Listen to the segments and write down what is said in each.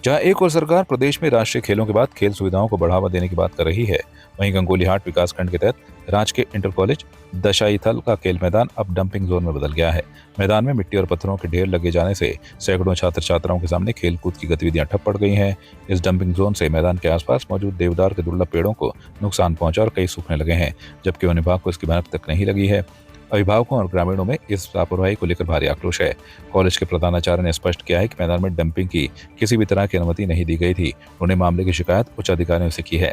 जहां एक और सरकार प्रदेश में राष्ट्रीय खेलों के बाद खेल सुविधाओं को बढ़ावा देने की बात कर रही है, वहीं गंगोलीहाट विकासखंड के तहत राजकीय इंटर कॉलेज दशाईथल का खेल मैदान अब डंपिंग जोन में बदल गया है। मैदान में मिट्टी और पत्थरों के ढेर लगे जाने से सैकड़ों छात्र छात्राओं के सामने खेलकूद की गतिविधियां ठप पड़ गई हैं। इस डंपिंग जोन से मैदान के आसपास मौजूद देवदार के दुर्लभ पेड़ों को नुकसान पहुंचा और कई सूखने लगे हैं, जबकि वन विभाग को इसकी भनक तक नहीं लगी है। अभिभावकों और ग्रामीणों में इस लापरवाही को लेकर भारी आक्रोश है। कॉलेज के प्रधानाचार्य ने स्पष्ट किया है कि मैदान में डंपिंग की किसी भी तरह की अनुमति नहीं दी गई थी। उन्होंने मामले की शिकायत उच्च अधिकारियों से की है।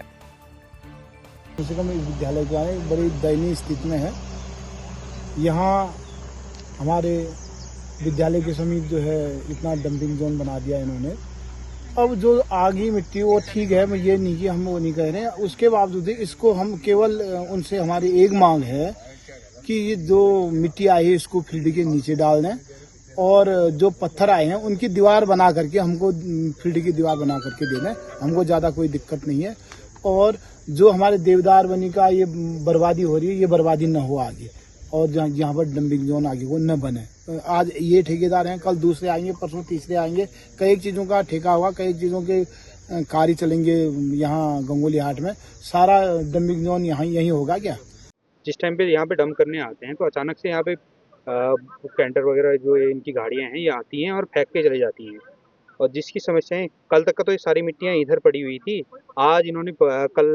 कम से कम इस विद्यालय जो है बड़ी दयनीय स्थिति में है। यहाँ हमारे विद्यालय के समीप जो है इतना डंपिंग जोन बना दिया इन्होंने। अब जो आगी मिट्टी वो ठीक है, मैं ये नहीं कि हम वो नहीं कह रहे हैं, उसके बावजूद इसको हम केवल उनसे हमारी एक मांग है कि ये जो मिट्टी आई है इसको फील्ड के नीचे डाल दें और जो पत्थर आए हैं उनकी दीवार बना करके हमको फील्ड की दीवार बना करके दे दें। हमको ज़्यादा कोई दिक्कत नहीं है। और जो हमारे देवदार वनी का ये बर्बादी हो रही है, ये बर्बादी न हो आगे, और जहाँ पर डंपिंग जोन आगे वो न बने। आज ये ठेकेदार हैं, कल दूसरे आएंगे, परसों तीसरे आएंगे। कई चीज़ों का ठेका हुआ, कई चीज़ों के कार्य चलेंगे यहाँ गंगोलीहाट में। सारा डंपिंग जोन यही होगा क्या? जिस टाइम पे यहाँ पे डंप करने आते हैं तो अचानक से यहाँ पे कैंटर वगैरह जो इनकी गाड़ियाँ हैं ये आती हैं और फेंक के चले जाती हैं। और जिसकी समस्याएं कल तक का तो ये सारी मिट्टियाँ इधर पड़ी हुई थी। आज इन्होंने कल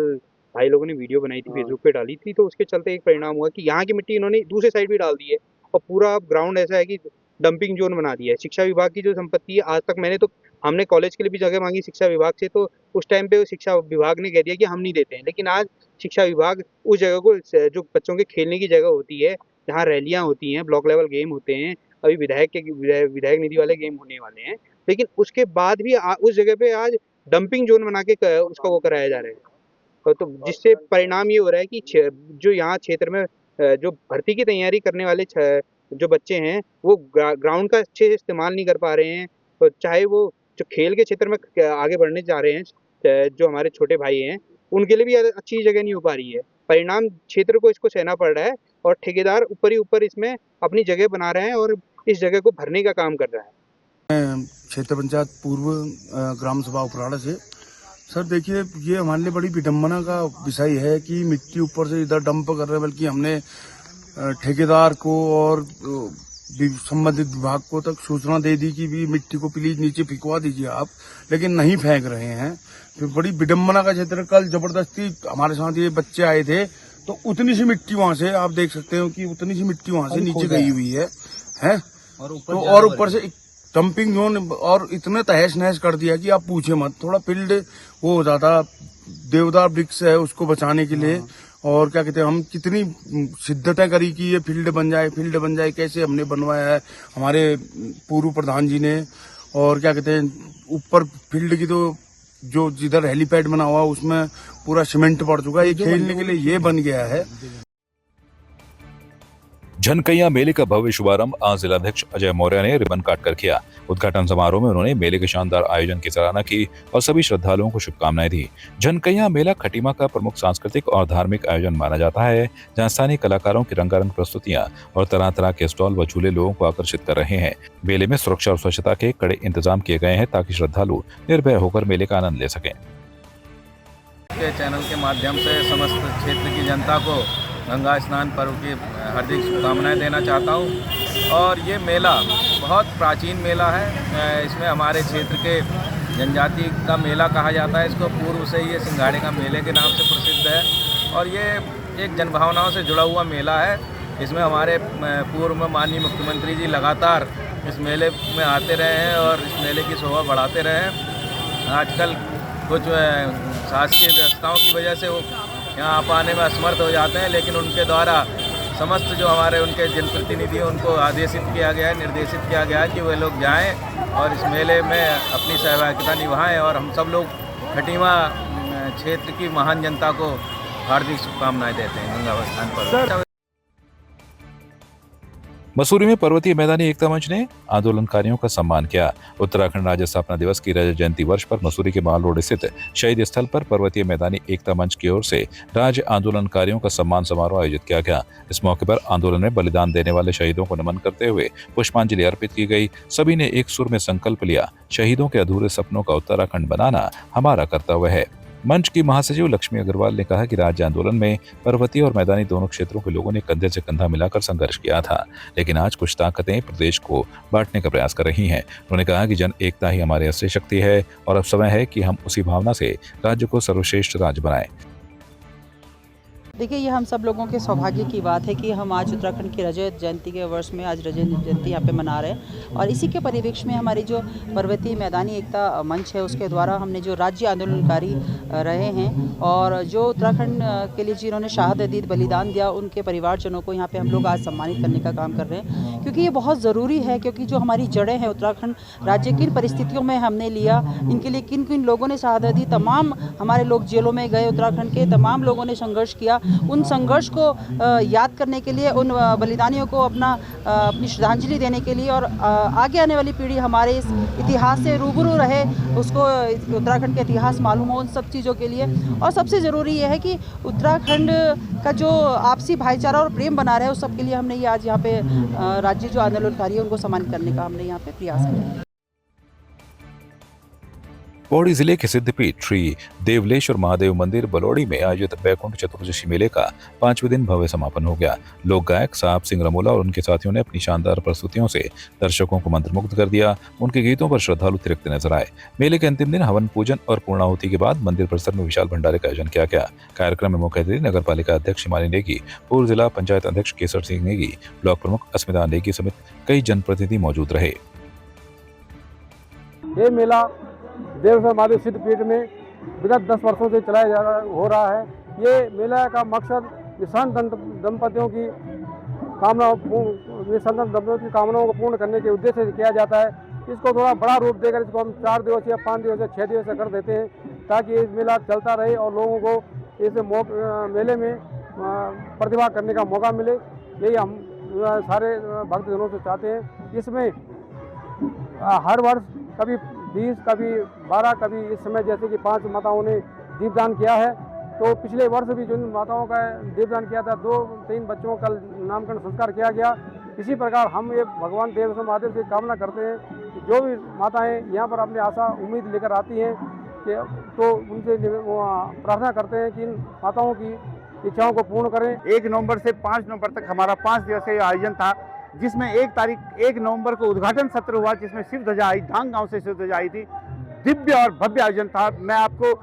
भाई लोगों ने वीडियो बनाई थी, फेसबुक पे डाली थी, तो उसके चलते एक परिणाम हुआ कि यहाँ की मिट्टी इन्होंने दूसरे साइड भी डाल दी है और पूरा ग्राउंड ऐसा है कि डंपिंग जोन बना दिया है। शिक्षा विभाग की जो संपत्ति है, आज तक हमने कॉलेज के लिए भी जगह मांगी शिक्षा विभाग से, तो उस टाइम पे शिक्षा विभाग ने कह दिया कि हम नहीं देते हैं। लेकिन आज शिक्षा विभाग उस जगह को, जो बच्चों के खेलने की जगह होती है, जहाँ रैलियाँ होती हैं, ब्लॉक लेवल गेम होते हैं, अभी विधायक निधि वाले गेम होने वाले हैं, लेकिन उसके बाद भी उस जगह पे आज डंपिंग जोन बना के उसका वो कराया जा रहा है। तो जिससे परिणाम ये हो रहा है कि जो यहाँ क्षेत्र में जो भर्ती की तैयारी करने वाले जो बच्चे हैं वो ग्राउंड का अच्छे से इस्तेमाल नहीं कर पा रहे हैं। तो चाहे वो जो खेल के क्षेत्र में आगे बढ़ने जा रहे हैं, जो हमारे छोटे भाई हैं, उनके लिए भी अच्छी जगह नहीं हो पा रही है। परिणाम क्षेत्र को इसको सहना पड़ रहा है और ठेकेदार ऊपर ही ऊपर इसमें अपनी जगह बना रहे हैं और इस जगह को भरने का काम कर रहा है। क्षेत्र पंचायत पूर्व ग्राम सभा उपराड़ा से सर, देखिए ये हमारे लिए बड़ी विडम्बना का विषय है कि मिट्टी ऊपर से इधर डंप कर रहे हैं। बल्कि हमने ठेकेदार को और संबंधित विभाग को तक सूचना दे दी कि भी मिट्टी को प्लीज नीचे फेंकवा दीजिए आप, लेकिन नहीं फेंक रहे हैं। तो बड़ी विडम्बना का क्षेत्र। कल जबरदस्ती हमारे साथ ये बच्चे आए थे तो उतनी सी मिट्टी वहां से आप देख सकते हो कि उतनी सी मिट्टी वहां से नीचे गई हुई है और ऊपर से डंपिंग जोन और इतने तहस नहस कर दिया कि आप पूछे मत। थोड़ा फील्ड वो हो जाता, देवदार वृक्ष है उसको बचाने के लिए, और क्या कहते हैं, हम कितनी सिद्धतें करी कि ये फील्ड बन जाए। कैसे हमने बनवाया है हमारे पूर्व प्रधान जी ने। और क्या कहते हैं, ऊपर फील्ड की तो जो जिधर हेलीपैड बना हुआ उसमें पूरा सीमेंट पड़ चुका है। ये खेलने के लिए ये बन गया है। झनकैया मेले का भव्य शुभारंभ आज जिलाध्यक्ष अजय मौर्य ने रिबन काट कर किया। उद्घाटन समारोह में उन्होंने मेले के शानदार आयोजन की सराहना की और सभी श्रद्धालुओं को शुभकामनाएं दी। झनकैया मेला खटीमा का प्रमुख सांस्कृतिक और धार्मिक आयोजन माना जाता है, जहां स्थानीय कलाकारों की रंगारंग प्रस्तुतियां और तरह तरह के स्टॉल व झूले लोगों को आकर्षित कर रहे हैं। मेले में सुरक्षा और स्वच्छता के कड़े इंतजाम किए गए हैं ताकि श्रद्धालु निर्भय होकर मेले का आनंद ले सकें। चैनल के माध्यम से समस्त क्षेत्र की जनता को गंगा स्नान पर्व की हार्दिक शुभकामनाएं देना चाहता हूं। और ये मेला बहुत प्राचीन मेला है। इसमें हमारे क्षेत्र के जनजाति का मेला कहा जाता है। इसको पूर्व से ये सिंघाड़े का मेले के नाम से प्रसिद्ध है और ये एक जनभावनाओं से जुड़ा हुआ मेला है। इसमें हमारे पूर्व में माननीय मुख्यमंत्री जी लगातार इस मेले में आते रहे हैं और इस मेले की शोभा बढ़ाते रहे हैं। आजकल कुछ शासकीय व्यवस्थाओं की वजह से वो यहाँ आ पाने में असमर्थ हो जाते हैं, लेकिन उनके द्वारा समस्त जो हमारे उनके जनप्रतिनिधि उनको आदेशित किया गया है, निर्देशित किया गया है कि वे लोग जाएं और इस मेले में अपनी सहभागिता निभाएं। और हम सब लोग खटीमा क्षेत्र की महान जनता को हार्दिक शुभकामनाएं देते हैं गंगा स्थान पर। मसूरी में पर्वतीय मैदानी एकता मंच ने आंदोलनकारियों का सम्मान किया। उत्तराखंड राज्य स्थापना दिवस की रजत जयंती वर्ष पर मसूरी के माल रोड स्थित शहीद स्थल पर पर्वतीय मैदानी एकता मंच की ओर से राज्य आंदोलनकारियों का सम्मान समारोह आयोजित किया गया। इस मौके पर आंदोलन में बलिदान देने वाले शहीदों को नमन करते हुए पुष्पांजलि अर्पित की गई। सभी ने एक सुर में संकल्प लिया, शहीदों के अधूरे सपनों का उत्तराखंड बनाना हमारा कर्तव्य है। मंच की महासचिव लक्ष्मी अग्रवाल ने कहा कि राज्य आंदोलन में पर्वतीय और मैदानी दोनों क्षेत्रों के लोगों ने कंधे से कंधा मिलाकर संघर्ष किया था, लेकिन आज कुछ ताकतें प्रदेश को बांटने का प्रयास कर रही हैं। उन्होंने कहा कि जन एकता ही हमारी असली शक्ति है और अब समय है कि हम उसी भावना से राज्य को सर्वश्रेष्ठ राज्य बनाएं। देखिए, ये हम सब लोगों के सौभाग्य की बात है कि हम आज उत्तराखंड की रजत जयंती के वर्ष में आज रजत जयंती यहाँ पे मना रहे हैं और इसी के परिप्रेक्ष्य में हमारी जो पर्वतीय मैदानी एकता मंच है उसके द्वारा हमने जो राज्य आंदोलनकारी रहे हैं और जो उत्तराखंड के लिए जिन्होंने शहादत दी, बलिदान दिया, उनके परिवारजनों को यहाँ पे हम लोग आज सम्मानित करने का काम कर रहे हैं, क्योंकि ये बहुत ज़रूरी है। क्योंकि जो हमारी जड़ें हैं, उत्तराखंड राज्य किन परिस्थितियों में हमने लिया, इनके लिए किन किन लोगों ने शहादत दी, तमाम हमारे लोग जेलों में गए, उत्तराखंड के तमाम लोगों ने संघर्ष किया। उन संघर्ष को याद करने के लिए, उन बलिदानियों को अपनी श्रद्धांजलि देने के लिए और आगे आने वाली पीढ़ी हमारे इस इतिहास से रूबरू रहे, उसको उत्तराखंड का इतिहास मालूम हो, उन सब चीज़ों के लिए। और सबसे ज़रूरी यह है कि उत्तराखंड का जो आपसी भाईचारा और प्रेम बना रहे, उस सब के लिए हमने ये आज यहाँ पे राज्य जो आंदोलनकारी है उनको सम्मानित करने का हमने यहाँ पे प्रयास किया। पौड़ी जिले के सिद्धपीठ श्री देवलेश्वर महादेव मंदिर बलौड़ी में आयोजित बैकुंठ चतुर्दशी मेले का 5वें दिन भव्य समापन हो गया। लोक गायक साहब सिंह रमोला और उनके साथियों ने अपनी शानदार प्रस्तुतियों से दर्शकों को मंत्रमुग्ध कर दिया। उनके गीतों पर श्रद्धालु थिरकते नजर आए। मेले के अंतिम दिन हवन पूजन और पूर्णाहुति के बाद मंदिर परिसर में विशाल भंडारे का आयोजन किया गया। कार्यक्रम में मुख्य अतिथि नगर पालिका अध्यक्ष हिमानी नेगी, पूर्व जिला पंचायत अध्यक्ष केसर सिंह नेगी, ब्लॉक प्रमुख अस्मिता नेगी समेत कई जनप्रतिनिधि मौजूद रहे। ये मेला देवलेश्वर महादेव सिद्धपीठ में विगत 10 वर्षों से चलाया हो रहा है। ये मेला का मकसद निसंत दंपतियों की कामनाओं को पूर्ण करने के उद्देश्य से किया जाता है। इसको थोड़ा बड़ा रूप देकर इसको हम 4 दिवसीय, 5 दिवसीय, 6 दिवसीय कर देते हैं, ताकि इस मेला चलता रहे और लोगों को इस मेले में प्रतिभा करने का मौका मिले। यही हम सारे भक्तजनों से चाहते हैं। इसमें हर वर्ष कभी 20, कभी 12, कभी इस समय जैसे कि 5 माताओं ने दीपदान किया है, तो पिछले वर्ष भी जिन माताओं का दीपदान किया था, 2-3 बच्चों का नामकरण संस्कार किया गया। इसी प्रकार हम ये भगवान देवलेश्वर महादेव से कामना करते हैं कि जो भी माताएं यहाँ पर अपनी आशा उम्मीद लेकर आती हैं कि तो उनसे प्रार्थना करते हैं कि इन माताओं की इच्छाओं को पूर्ण करें। 1 नवंबर से 5 नवंबर तक हमारा 5 दिवसीय आयोजन था, जिसमें 1 नवंबर को उद्घाटन सत्र हुआ, जिसमें शिव ध्वजा आई, धांग गांव से शिव ध्वजा आई थी। दिव्य और भव्य आयोजन था। मैं आपको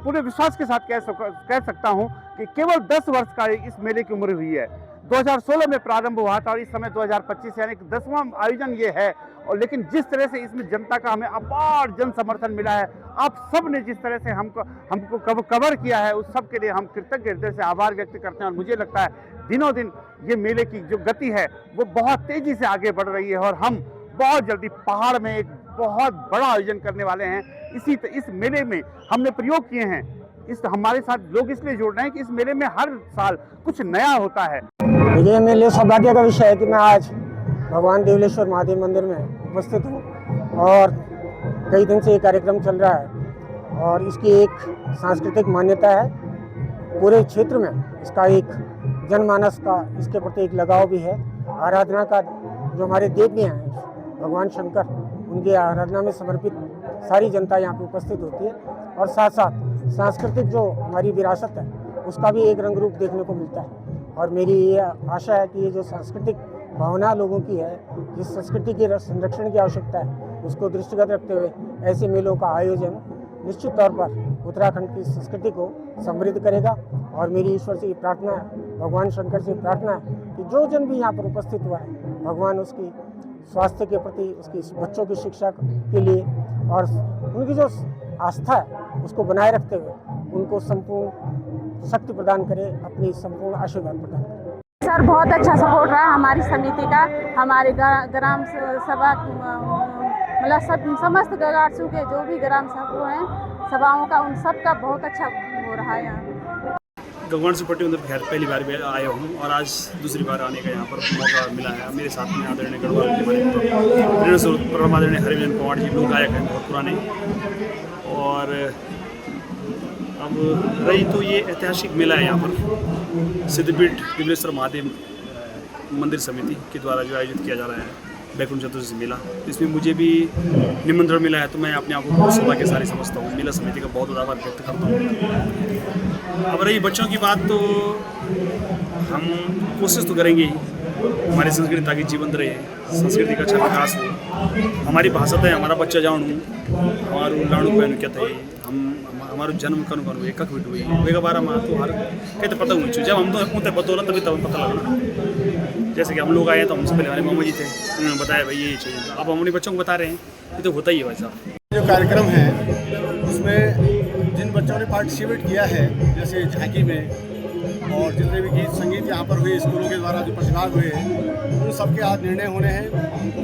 पूरे विश्वास के साथ कह सकता हूं कि केवल 10 वर्ष का इस मेले की उम्र हुई है। 2016 में प्रारंभ हुआ था और इस समय 2025 यानी 10वां आयोजन ये है। और लेकिन जिस तरह से इसमें जनता का हमें अपार जन समर्थन मिला है, आप सब ने जिस तरह से हमको कवर किया है, उस सब के लिए हम कृतज्ञ हृदय से आभार व्यक्त करते हैं। और मुझे लगता है दिनों दिन ये मेले की जो गति है वो बहुत तेजी से आगे बढ़ रही है और हम बहुत जल्दी पहाड़ में एक बहुत बड़ा आयोजन करने वाले हैं। इस मेले में हमने प्रयोग किए हैं, हमारे साथ लोग इसलिए जुड़ रहे हैं कि इस मेले में हर साल कुछ नया होता है। ये मेरे लिए सौभाग्य का विषय है कि मैं आज भगवान देवलेश्वर महादेव मंदिर में उपस्थित हूँ और कई दिन से ये कार्यक्रम चल रहा है और इसकी एक सांस्कृतिक मान्यता है। पूरे क्षेत्र में इसका एक जनमानस का इसके प्रति एक लगाव भी है। आराधना का जो हमारे देवी हैं भगवान शंकर, उनकी आराधना में समर्पित सारी जनता यहाँ पे उपस्थित होती है और साथ साथ सांस्कृतिक जो हमारी विरासत है उसका भी एक रंग रूप देखने को मिलता है। और मेरी ये आशा है कि ये जो सांस्कृतिक भावना लोगों की है, जिस संस्कृति के संरक्षण की आवश्यकता है, उसको दृष्टिगत रखते हुए ऐसे मेलों का आयोजन निश्चित तौर पर उत्तराखंड की संस्कृति को समृद्ध करेगा। और मेरी ईश्वर से प्रार्थना है, भगवान शंकर से प्रार्थना है कि जो जन भी यहाँ पर उपस्थित हुआ है, भगवान उसकी स्वास्थ्य के प्रति, उसकी बच्चों की शिक्षा के लिए और उनकी जो आस्था है उसको बनाए रखते हुए उनको संपूर्ण शक्ति प्रदान करे, अपनी संपूर्ण आशीर्वाद प्रदान करे। सर बहुत अच्छा सपोर्ट रहा हमारी समिति का, हमारे ग्राम सभा मतलब समस्त गगारसू के जो भी ग्राम सभा हैं, सभाओं का, उन सब का बहुत अच्छा हो रहा है यहाँ। भगवान से पट्टी उधर खैर पहली बार भी आया हूँ और आज दूसरी बार आने का यहाँ पर मौका मिला है। मेरे साथ में आदरणीय गढ़वाल के बड़े परम आदरणीय हरिविजन पवार जी लोग गायक हैं बहुत पुराने। और अब रही तो ये ऐतिहासिक मेला है यहाँ पर सिद्धपीठ दिव्येश्वर महादेव मंदिर समिति के द्वारा जो आयोजित किया जा रहा है बैकुंठ चतुर्दशी मेला। इसमें मुझे भी निमंत्रण मिला है तो मैं अपने आप को सौभाग्यशाली समझता हूँ। मेला समिति का बहुत आभार व्यक्त करता हूँ। अब रही बच्चों की बात तो हम कोशिश तो करेंगे ही हमारी संस्कृति ताकि जीवंत रहे, संस्कृति का अच्छा विकास हो। हमारी भाषा है हमारा बच्चा जाणू हमारू लाणू बहन क्या थे हम हमारो जन्म कनु कनु एक बिट हुई वे बारे में तो हर कहते पता हुई जब हम तो उनते बतौलन तभी तब पता लगना। जैसे कि हम लोग आए तो हमसे पहले हमारे मामा जी थे, उन्होंने बताया भाई ये चाहिए। अब हम अपने बच्चों को बता रहे हैं, ये तो होता ही है भाई साहब। जो कार्यक्रम है उसमें जिन बच्चों ने पार्टिसिपेट किया है जैसे झांकी में और जितने भी गीत संगीत यहाँ पर हुए स्कूलों के द्वारा जो प्रतिभाग हुए उन सबके आज निर्णय होने हैं, उनको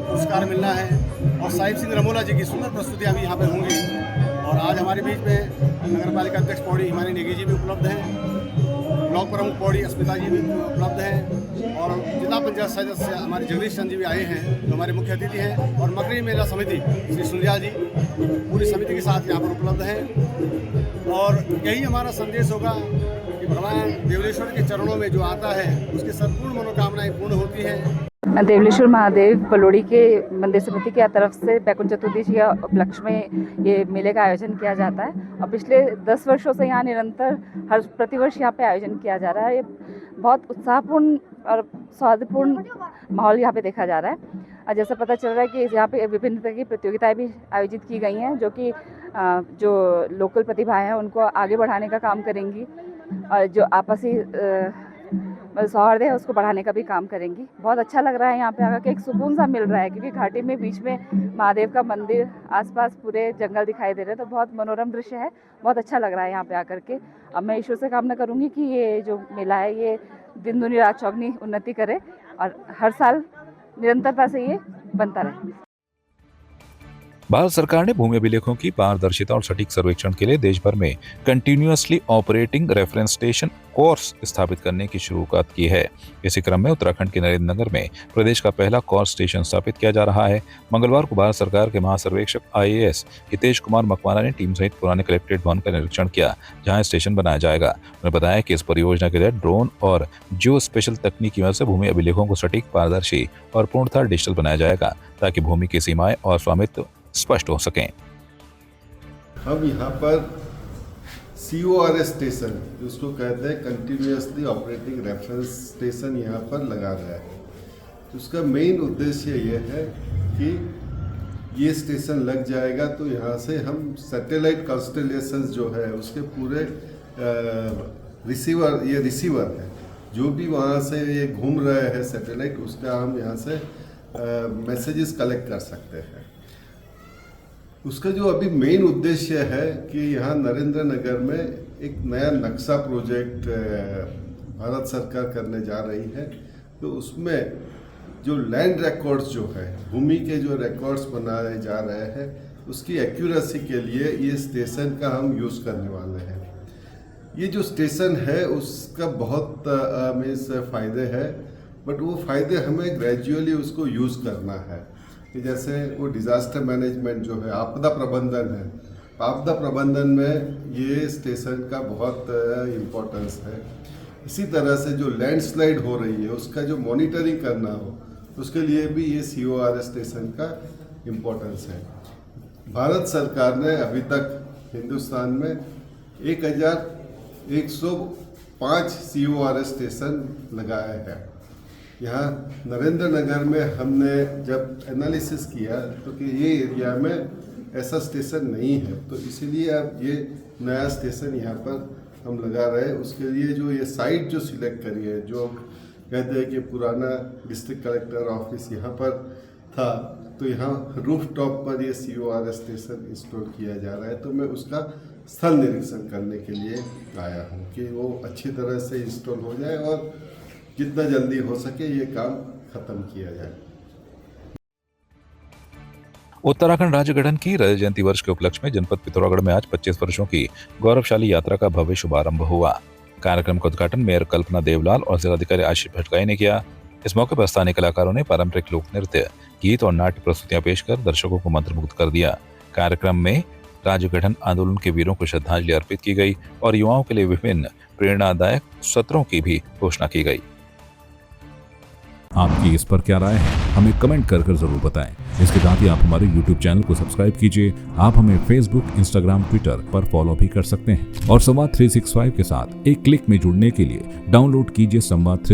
पुरस्कार मिलना है। और साहिब सिंह रमोला जी की सुंदर प्रस्तुतियाँ भी यहाँ पर होंगी। और आज हमारे बीच में नगर पालिका अध्यक्ष पौड़ी हिमानी नेगी जी भी उपलब्ध हैं, ब्लॉक प्रमुख पौड़ी अस्मिता जी भी उपलब्ध हैं और जिला पंचायत सदस्य हमारे जगदीश चंद जी भी आए हैं जो हमारे मुख्य अतिथि हैं। और मकरी मेला समिति श्री सुनिया जी पूरी समिति के साथ यहाँ पर उपलब्ध हैं। और यही हमारा संदेश होगा कि भगवान देवलेश्वर के चरणों में जो आता है उसकी संपूर्ण मनोकामनाएं पूर्ण होती हैं। देवलेश्वर महादेव बलोड़ी के मंदिर समिति की तरफ से बैकुंठ चतुर्दशी के उपलक्ष्य में ये मेले का आयोजन किया जाता है और पिछले 10 वर्षों से यहाँ निरंतर हर प्रतिवर्ष यहाँ पे आयोजन किया जा रहा है। ये बहुत उत्साहपूर्ण और सौहार्दपूर्ण माहौल यहाँ पे देखा जा रहा है। और जैसा पता चल रहा है कि यहाँ पे विभिन्न तरह की प्रतियोगिताएं भी आयोजित की गई हैं जो कि जो लोकल प्रतिभाएं हैं उनको आगे बढ़ाने का काम करेंगी और जो आपसी सौहार्द है उसको बढ़ाने का भी काम करेंगी। बहुत अच्छा लग रहा है यहाँ पे आकर के, एक सुकून सा मिल रहा है क्योंकि घाटी में बीच में महादेव का मंदिर, आसपास पूरे जंगल दिखाई दे रहे हैं तो बहुत मनोरम दृश्य है। बहुत अच्छा लग रहा है यहाँ पे आकर के। अब मैं ईश्वर से कामना करूँगी कि ये जो मेला है ये दिन दुनी रात चौगनी उन्नति करे और हर साल निरंतरता से ये बनता रहे। भारत सरकार ने भूमि अभिलेखों की पारदर्शिता और सटीक सर्वेक्षण के लिए देश भर में continuously operating reference station course स्थापित करने की शुरुआत की है। इसी क्रम में उत्तराखंड के नरेंद्र नगर में प्रदेश का पहला कोर्स स्टेशन स्थापित किया जा रहा है। मंगलवार को भारत सरकार के महासर्वेक्षक IAS हितेश कुमार मकवाना ने टीम सहित पुराने कलेक्ट्रेट भवन का निरीक्षण किया जहां स्टेशन बनाया जाएगा। उन्होंने बताया कि इस परियोजना के तहत ड्रोन और जियो स्पेशल तकनीक की मदद से भूमि अभिलेखों को सटीक, पारदर्शी और पूर्णतः डिजिटल बनाया जाएगा ताकि भूमि की सीमाएं और स्वामित्व स्पष्ट हो सकें। हम यहाँ पर CORS स्टेशन जिसको कहते हैं कंटिन्यूअसली ऑपरेटिंग रेफरेंस स्टेशन यहाँ पर लगा रहा है। उसका मेन उद्देश्य ये है कि ये स्टेशन लग जाएगा तो यहाँ से हम सैटेलाइट कॉन्स्टेलेशंस जो है उसके पूरे रिसीवर है जो भी वहाँ से ये घूम रहे हैं सैटेलाइट उसका हम यहाँ से मैसेजेस कलेक्ट कर सकते हैं। उसका जो अभी मेन उद्देश्य है कि यहाँ नरेंद्र नगर में एक नया नक्शा प्रोजेक्ट भारत सरकार करने जा रही है तो उसमें जो लैंड रिकॉर्ड्स जो है भूमि के जो रिकॉर्ड्स बनाए जा रहे हैं उसकी एक्यूरेसी के लिए ये स्टेशन का हम यूज़ करने वाले हैं। ये जो स्टेशन है उसका बहुत मीन्स फ़ायदे हैं बट वो फ़ायदे हमें ग्रेजुअली उसको यूज़ करना है कि जैसे वो डिज़ास्टर मैनेजमेंट जो है आपदा प्रबंधन है, आपदा प्रबंधन में ये स्टेशन का बहुत इम्पोर्टेंस है। इसी तरह से जो लैंडस्लाइड हो रही है उसका जो मॉनिटरिंग करना हो उसके लिए भी ये CORS स्टेशन का इम्पोर्टेंस है। भारत सरकार ने अभी तक हिंदुस्तान में 1105 CORS स्टेशन लगाए हैं। यहाँ नरेंद्र नगर में हमने जब एनालिसिस किया तो कि ये एरिया में ऐसा स्टेशन नहीं है तो इसीलिए अब ये नया स्टेशन यहाँ पर हम लगा रहे हैं। उसके लिए जो ये साइट जो सिलेक्ट करी है जो कहते हैं कि पुराना डिस्ट्रिक्ट कलेक्टर ऑफिस यहाँ पर था तो यहाँ रूफ टॉप पर ये CORS स्टेशन इंस्टॉल किया जा रहा है तो मैं उसका स्थल निरीक्षण करने के लिए आया हूँ कि वो अच्छी तरह से इंस्टॉल हो जाए और जितना जल्दी हो सके ये काम खत्म किया जाए। उत्तराखंड राज्य गठन की रजत जयंती वर्ष के उपलक्ष्य में जनपद पिथौरागढ़ में आज 25 वर्षों की गौरवशाली यात्रा का भव्य शुभारंभ हुआ। कार्यक्रम का उद्घाटन मेयर कल्पना देवलाल और जिलाधिकारी आशीष भटगाई ने किया। इस मौके पर स्थानीय कलाकारों ने पारंपरिक लोक नृत्य, गीत और नाट्य प्रस्तुतियां पेश कर दर्शकों को मंत्रमुग्ध कर दिया। कार्यक्रम में राज्य गठन आंदोलन के वीरों को श्रद्धांजलि अर्पित की गई और युवाओं के लिए विभिन्न प्रेरणादायक सत्रों की भी घोषणा की गई। आपकी इस पर क्या राय है, हमें कमेंट कर जरूर बताएं। इसके साथ ही आप हमारे YouTube चैनल को सब्सक्राइब कीजिए। आप हमें Facebook, Instagram, Twitter पर फॉलो भी कर सकते हैं और संवाद 365 के साथ एक क्लिक में जुड़ने के लिए डाउनलोड कीजिए संवाद